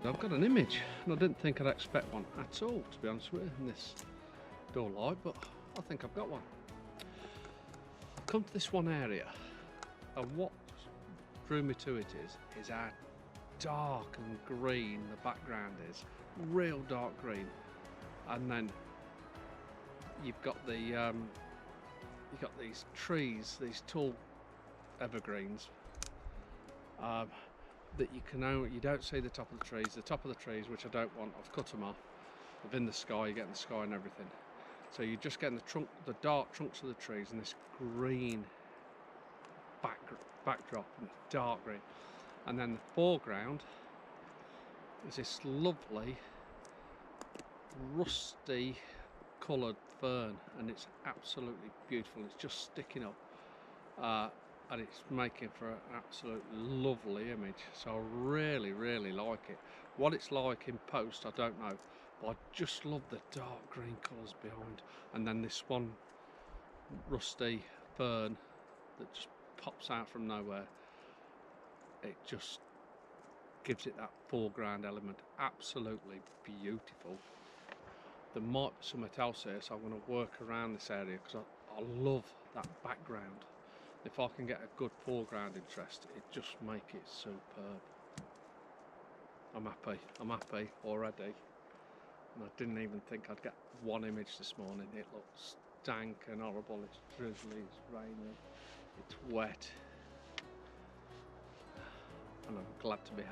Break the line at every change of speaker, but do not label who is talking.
I've got an image, and I didn't think I'd expect one at all, to be honest with you, in this door light, but I think I've got one. I've come to this one area, and what drew me to it is how dark and green the background is, real dark green, and then you've got these trees, these tall evergreens. That you don't see the top of the trees. The top of the trees, which I don't want, I've cut them off. They're in the sky, you're getting the sky and everything. So you're just getting the dark trunks of the trees and this green backdrop, and dark green. And then the foreground is this lovely rusty coloured fern, and it's absolutely beautiful. It's just sticking up. And it's making for an absolute lovely image, so I really like it. What it's like in post I don't know, but I just love the dark green colours behind, and then this one rusty fern that just pops out from nowhere. It just gives it that foreground element. Absolutely beautiful. There might be something else here, so I'm going to work around this area because I love that background. If I can get a good foreground interest, it just make it superb. I'm happy already. And I didn't even think I'd get one image this morning. It looks dank and horrible. It's drizzly, it's raining, it's wet. And I'm glad to be